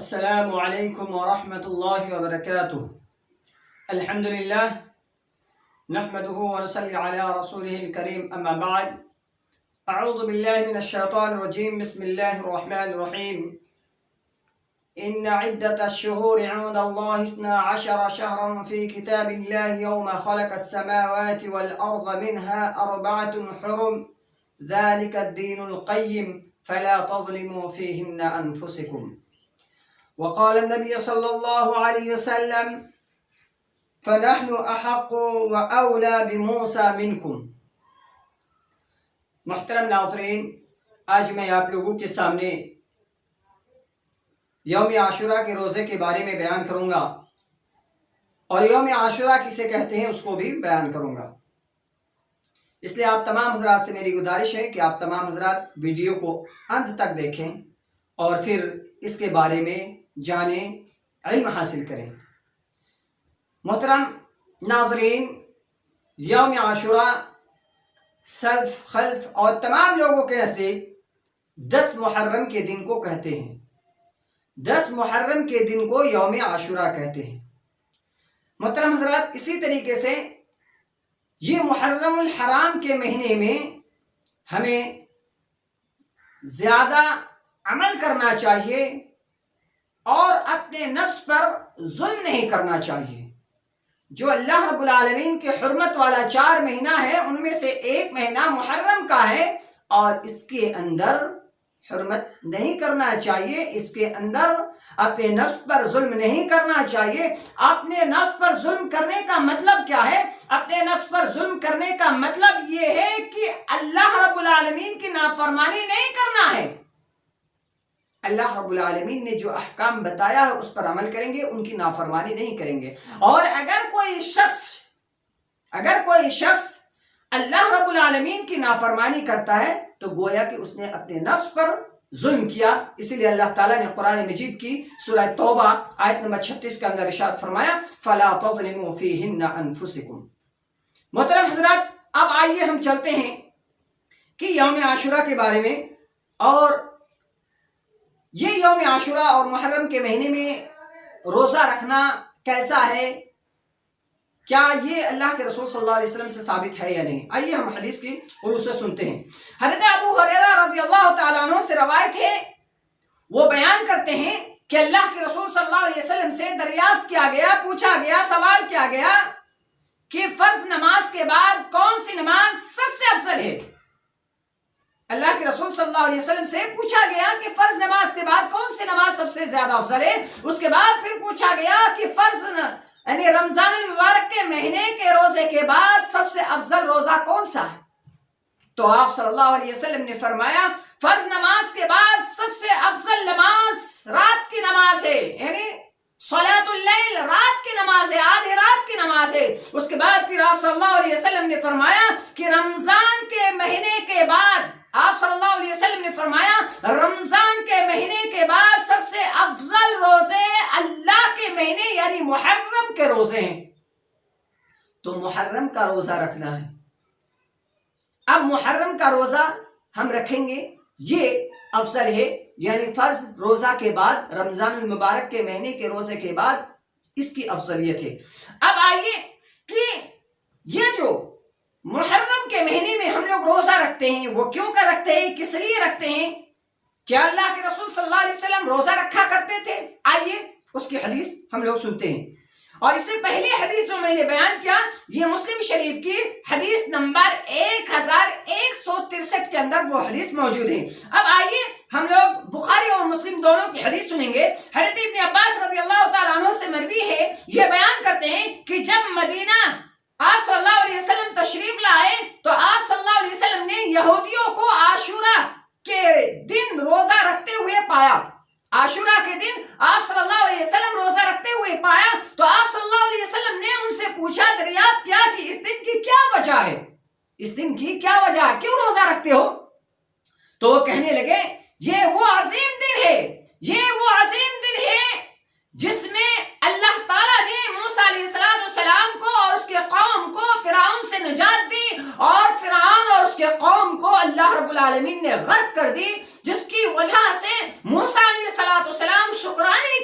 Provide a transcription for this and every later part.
السلام علیکم ورحمۃ اللہ وبرکاتہ۔ الحمد للہ نحمده ونصلی علی رسوله الکریم، اما بعد، اعوذ باللہ من الشیطان الرجیم، بسم اللہ الرحمن الرحیم۔ ان عدۃ الشہور عند اللہ 12 شہرا فی کتاب اللہ یوم خلق السماوات والارض منها 4 حرم ذلك الدین القیم فلا تظلموا فیہن انفسکم۔ وقال النبي صلى الله عليه وسلم فنحن أحق وأولى بموسى منكم۔ محترم ناظرین، آج میں آپ لوگوں کے سامنے یوم عاشوراء کے روزے کے بارے میں بیان کروں گا، اور یوم عاشوراء کسے کہتے ہیں اس کو بھی بیان کروں گا۔ اس لیے آپ تمام حضرات سے میری گزارش ہے کہ آپ تمام حضرات ویڈیو کو انت تک دیکھیں اور پھر اس کے بارے میں جانیں، علم حاصل کریں۔ محترم ناظرین، یوم عاشوراء سلف خلف اور تمام لوگوں کے نزدیک 10 محرم کے دن کو کہتے ہیں۔ 10 محرم کے دن کو یوم عاشوراء کہتے ہیں۔ محترم حضرات، اسی طریقے سے یہ محرم الحرام کے مہینے میں ہمیں زیادہ عمل کرنا چاہیے اور اپنے نفس پر ظلم نہیں کرنا چاہیے۔ جو اللہ رب العالمین کے حرمت والا 4 مہینہ ہے، ان میں سے ایک مہینہ محرم کا ہے، اور اس کے اندر حرمت نہیں کرنا چاہیے، اس کے اندر اپنے نفس پر ظلم نہیں کرنا چاہیے۔ اپنے نفس پر ظلم کرنے کا مطلب کیا ہے؟ اپنے نفس پر ظلم کرنے کا مطلب یہ ہے کہ اللہ رب العالمین کی نافرمانی نہیں کرنا ہے۔ اللہ رب العالمین نے جو احکام بتایا ہے اس پر عمل کریں گے، ان کی نافرمانی نہیں کریں گے۔ اور اگر کوئی شخص اللہ رب العالمین کی نافرمانی کرتا ہے تو گویا کہ اس نے اپنے نفس پر ظلم کیا۔ اسی لیے اللہ تعالیٰ نے قرآن مجید کی سورہ توبہ آیت نمبر 36 کے اندر ارشاد فرمایا فَلَا تَظْلِمُوا فِيهِنَّ أَنفُسِكُمْ۔ محترم حضرات، اب آئیے ہم چلتے ہیں کہ یوم عاشوراء کے بارے میں، اور یہ یوم عاشوراء اور محرم کے مہینے میں روزہ رکھنا کیسا ہے، کیا یہ اللہ کے رسول صلی اللہ علیہ وسلم سے ثابت ہے یا نہیں؟ آئیے ہم حدیث کی عروج سے سنتے ہیں۔ حضرت ابو ہریرہ رضی اللہ تعالیٰ عنہ سے روایت ہے، وہ بیان کرتے ہیں کہ اللہ کے رسول صلی اللہ علیہ وسلم سے دریافت کیا گیا، پوچھا گیا، سوال کیا گیا کہ فرض نماز کے بعد کون سی نماز سب سے افضل ہے؟ اللہ کے رسول صلی اللہ علیہ وسلم سے پوچھا گیا کہ فرض نماز کے بعد کون سی نماز سب سے زیادہ افضل ہے۔ اس کے بعد پھر پوچھا گیا کہ فرض یعنی رمضان المبارک کے مہینے کے روزے کے بعد سب سے افضل روزہ کون سا ہے؟ تو آپ صلی اللہ علیہ وسلم نے فرمایا فرض نماز کے بعد سب سے افضل نماز رات کی نماز ہے، یعنی صلاۃ اللیل، رات کی نماز ہے، آدھی رات کی نماز ہے۔ اس کے بعد پھر آپ صلی اللہ علیہ وسلم نے فرمایا کہ رمضان کے مہینے کے بعد، آپ صلی اللہ علیہ وسلم نے فرمایا رمضان کے مہینے کے بعد سب سے افضل روزے اللہ کے مہینے یعنی محرم کے روزے ہیں۔ تو محرم کا روزہ رکھنا ہے۔ اب محرم کا روزہ ہم رکھیں گے، یہ افضل ہے، یعنی فرض روزہ کے بعد، رمضان المبارک کے مہینے کے روزے کے بعد اس کی افضلیت ہے۔ اب آئیے کہ یہ جو محرم کے مہینے میں ہم لوگ روزہ رکھتے ہیں، وہ کیوں کر رکھتے ہیں، کس لیے رکھتے ہیں؟ کیا اللہ کے رسول صلی اللہ علیہ وسلم روزہ رکھا کرتے تھے؟ آئیے اس کی حدیث ہم لوگ سنتے ہیں۔ اور اس سے پہلی حدیث جو میں نے بیان کیا، یہ مسلم شریف کی حدیث نمبر 1163 کے اندر وہ حدیث موجود ہے۔ اب آئیے ہم لوگ بخاری اور مسلم دونوں کی حدیث سنیں گے۔ حضرت ابن عباس رضی اللہ تعالیٰ عنہ سے مروی ہے، یہ بیان کرتے ہیں کہ جب مدینہ آپ صلی اللہ علیہ وسلم تشریف لائے تو آپ صلی اللہ علیہ وسلم نے یہودیوں کو عاشوراء کے دن روزہ رکھتے ہوئے پایا۔ عاشوراء کے دن آپ صلی اللہ علیہ وسلم روزہ رکھتے ہوئے پایا تو آپ صلی اللہ علیہ وسلم نے ان سے پوچھا، دریافت کیا کہ اس دن کی کیا وجہ ہے، اس دن کی کیا وجہ ہے، کیوں روزہ رکھتے ہو؟ تو وہ کہنے لگے یہ وہ عظیم دن ہے، یہ وہ عظیم دن ہے جس میں اللہ تعالیٰ نے موسیٰ علیہ السلام کو اور اس کے قوم کو فرعون سے نجات دی، اور فرعون اور اس کے قوم کو اللہ رب العالمین نے غرق کر دی، جس کی وجہ سے موسیٰ علیہ السلام شکرانے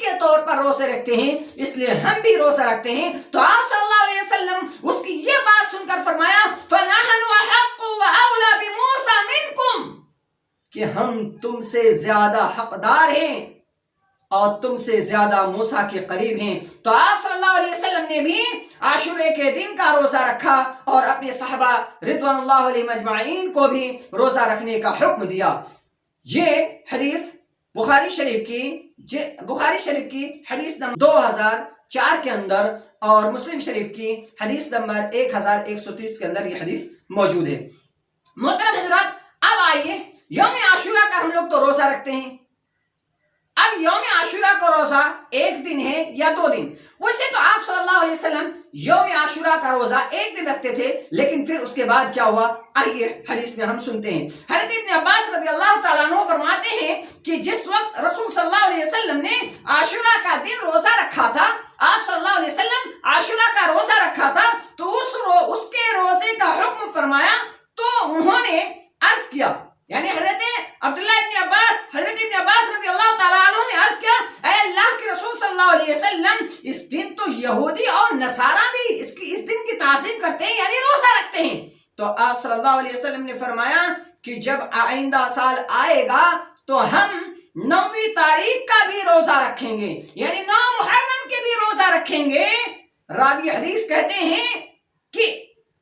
پر روزے رکھتے ہیں اس لیے ہم بھی روزہ رکھتے ہیں۔ تو آپ صلی اللہ علیہ وسلم اس کی یہ بات سن کر فرمایا فَنَحْنُ أَحَقُّ وَأَوْلَى بِمُوسَى مِنْكُمْ، کہ ہم تم سے زیادہ حقدار ہیں اور تم سے زیادہ موسیٰ کے قریب ہیں۔ تو آپ صلی اللہ علیہ وسلم نے بھی عاشورے کے دن کا روزہ رکھا اور اپنے صحابہ رضوان اللہ علیہم اجمعین کو بھی روزہ رکھنے کا حکم دیا۔ یہ حدیث بخاری شریف کی حدیث نمبر 2004 کے اندر اور مسلم شریف کی حدیث نمبر 1130 کے اندر یہ حدیث موجود ہے۔ محترم حضرات، اب آئیے یوم عاشورہ کا ہم لوگ تو روزہ رکھتے ہیں۔ اب یوم عاشورہ کا روزہ ایک دن ہے یا 2 دن؟ ویسے تو آپ صلی اللہ علیہ وسلم یوم عاشورہ کا روزہ ایک دن رکھتے تھے، لیکن پھر اس کے بعد کیا ہوا؟ آئیے حدیث میں ہم سنتے ہیں۔ حضرت ابن عباس رضی اللہ تعالیٰ عنہ فرماتے ہیں کہ جس وقت رسول صلی اللہ علیہ وسلم نے عاشورہ کا دن روزہ رکھا تھا، آپ صلی اللہ علیہ وسلم عاشورہ کا روزہ رکھا تھا، تو اس کے روزے کا حکم فرمایا تو انہوں نے عرض کیا، یعنی حضرت عبداللہ ابن عباس رضی اللہ تعالیٰ عنہ نے عرض کیا، اے اللہ کے رسول صلی اللہ علیہ وسلم، اس دن تو یہودی اور نصارہ بھی اس دن کی تعظیم کرتے ہیں، یعنی روزہ رکھتے ہیں۔ تو آپ صلی اللہ علیہ وسلم نے فرمایا کہ جب آئندہ سال آئے گا تو ہم 9ویں تاریخ کا بھی روزہ رکھیں گے، یعنی 9 محرم کے بھی روزہ رکھیں گے۔ راوی حدیث کہتے ہیں کہ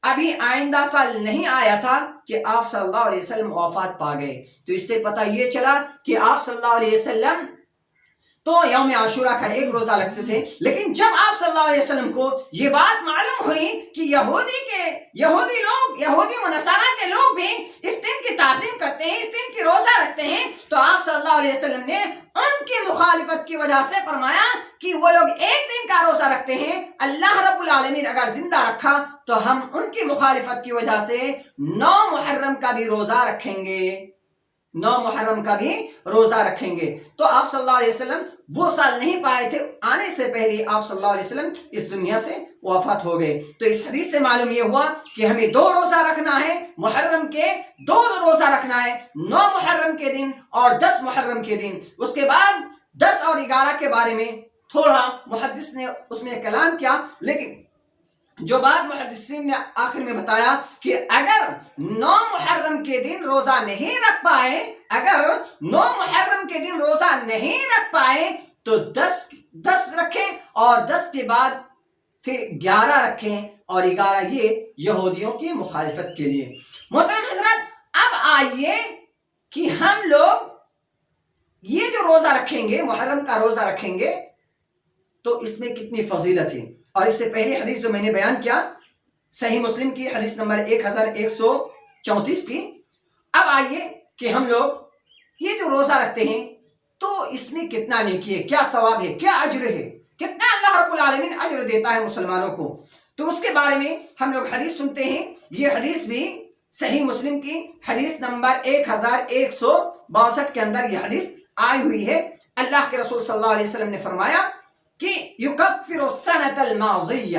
ابھی آئندہ سال نہیں آیا تھا کہ آپ صلی اللہ علیہ وسلم وفات پا گئے۔ تو اس سے پتہ یہ چلا کہ آپ صلی اللہ علیہ وسلم تو یوم عاشورہ کا ایک روزہ رکھتے تھے، لیکن جب آپ صلی اللہ علیہ وسلم کو یہ بات معلوم ہوئی کہ یہودی و نصارہ کے لوگ بھی اس دن کی تعظیم کرتے ہیں، اس دن کی روزہ رکھتے ہیں، تو آپ صلی اللہ علیہ وسلم نے ان کی مخالفت کی وجہ سے فرمایا کہ وہ لوگ ایک دن کا روزہ رکھتے ہیں، اللہ رب العالمین اگر زندہ رکھا تو ہم ان کی مخالفت کی وجہ سے 9 محرم کا بھی روزہ رکھیں گے، 9 محرم کا بھی روزہ رکھیں گے۔ تو آپ صلی اللہ علیہ وسلم وہ سال نہیں پائے تھے، آنے سے پہلے آپ صلی اللہ علیہ وسلم اس دنیا سے وفات ہو گئے۔ تو اس حدیث سے معلوم یہ ہوا کہ ہمیں 2 روزہ رکھنا ہے، محرم کے 2 روزہ رکھنا ہے، 9 محرم کے دن اور 10 محرم کے دن۔ اس کے بعد 10 اور 11 کے بارے میں تھوڑا محدث نے اس میں کلام کیا، لیکن جو بات محدثین نے آخر میں بتایا کہ اگر 9 محرم کے دن روزہ نہیں رکھ پائے تو 10 رکھیں اور 10 کے بعد پھر 11 رکھیں، اور 11 یہ یہودیوں کی مخالفت کے لیے۔ محترم حضرات، اب آئیے کہ ہم لوگ یہ جو روزہ رکھیں گے، محرم کا روزہ رکھیں گے، تو اس میں کتنی فضیلت ہے۔ اور اس سے پہلی حدیث جو میں نے بیان کیا صحیح مسلم کی حدیث نمبر 1134 کی، اب آئیے کہ ہم لوگ یہ جو روزہ رکھتے ہیں تو اس میں کتنا نیکی ہے، کیا ثواب ہے، کیا اجر ہے، کتنا اللہ رب العالمین اجر دیتا ہے مسلمانوں کو۔ تو اس کے بارے میں ہم لوگ حدیث سنتے ہیں۔ یہ حدیث بھی صحیح مسلم کی حدیث نمبر 1162 کے اندر یہ حدیث آئی ہوئی ہے۔ اللہ کے رسول صلی اللہ علیہ وسلم نے فرمایا کہ یکفر السنۃ الماضیہ،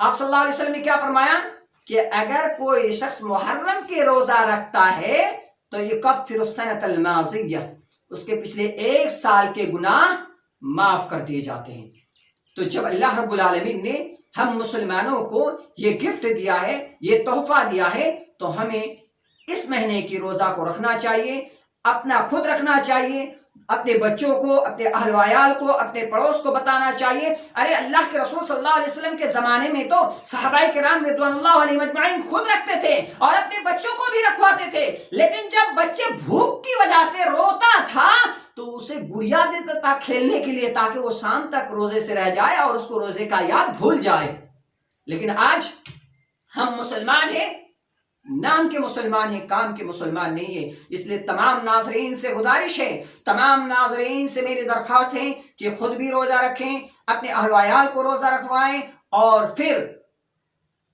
آپ صلی اللہ علیہ وسلم نے کیا فرمایا کہ اگر کوئی شخص محرم کے روزہ رکھتا ہے تو یکفر السنۃ الماضیہ، اس کے پچھلے 1 سال کے گناہ معاف کر دیے جاتے ہیں۔ تو جب اللہ رب العالمین نے ہم مسلمانوں کو یہ گفٹ دیا ہے، یہ تحفہ دیا ہے، تو ہمیں اس مہینے کی روزہ کو رکھنا چاہیے، اپنا خود رکھنا چاہیے، اپنے بچوں کو، اپنے اہل و عیال کو، اپنے پڑوس کو بتانا چاہیے۔ ارے اللہ کے رسول صلی اللہ علیہ وسلم کے زمانے میں تو صحابہ کرام رضوان اللہ علیہم اجمعین خود رکھتے تھے اور اپنے بچوں کو بھی رکھواتے تھے، لیکن جب بچے بھوک کی وجہ سے روتا تھا تو اسے گڑیا دیتا تھا کھیلنے کے لیے، تاکہ وہ شام تک روزے سے رہ جائے اور اس کو روزے کا یاد بھول جائے۔ لیکن آج ہم مسلمان ہیں، نام کے مسلمان ہیں، کام کے مسلمان نہیں ہے۔ اس لیے تمام ناظرین سے گزارش ہے، تمام ناظرین سے میری درخواست ہے کہ خود بھی روزہ رکھیں، اپنے اہل و عیال کو روزہ رکھوائیں، اور پھر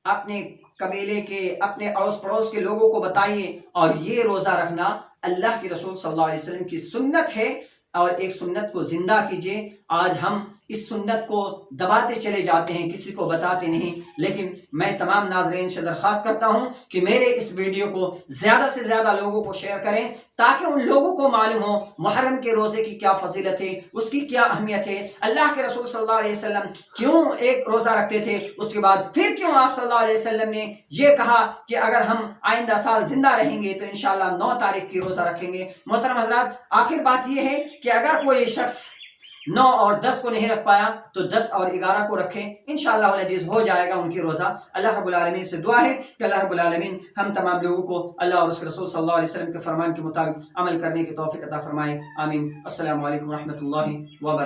اپنے قبیلے کے، اپنے اڑوس پڑوس کے لوگوں کو بتائیے۔ اور یہ روزہ رکھنا اللہ کے رسول صلی اللہ علیہ وسلم کی سنت ہے، اور ایک سنت کو زندہ کیجیے۔ آج ہم اس سنت کو دباتے چلے جاتے ہیں، کسی کو بتاتے نہیں۔ لیکن میں تمام ناظرین سے درخواست کرتا ہوں کہ میرے اس ویڈیو کو زیادہ سے زیادہ لوگوں کو شیئر کریں، تاکہ ان لوگوں کو معلوم ہو محرم کے روزے کی کیا فضیلت ہے، اس کی کیا اہمیت ہے، اللہ کے رسول صلی اللہ علیہ وسلم کیوں ایک روزہ رکھتے تھے، اس کے بعد پھر کیوں آپ صلی اللہ علیہ وسلم نے یہ کہا کہ اگر ہم آئندہ سال زندہ رہیں گے تو انشاءاللہ 9 تاریخ کی روزہ رکھیں گے۔ محترم حضرات، آخر بات یہ ہے کہ اگر کوئی شخص 9 اور 10 کو نہیں رکھ پایا تو 10 اور 11 کو رکھیں، انشاءاللہ العزیز ہو جائے گا ان کی روزہ۔ اللہ رب العالمین سے دعا ہے کہ اللہ رب العالمین ہم تمام لوگوں کو اللہ اور اس کے رسول صلی اللہ علیہ وسلم کے فرمان کے مطابق عمل کرنے کی توفیق عطا فرمائے، آمین۔ السلام علیکم ورحمۃ اللہ وبرکاتہ۔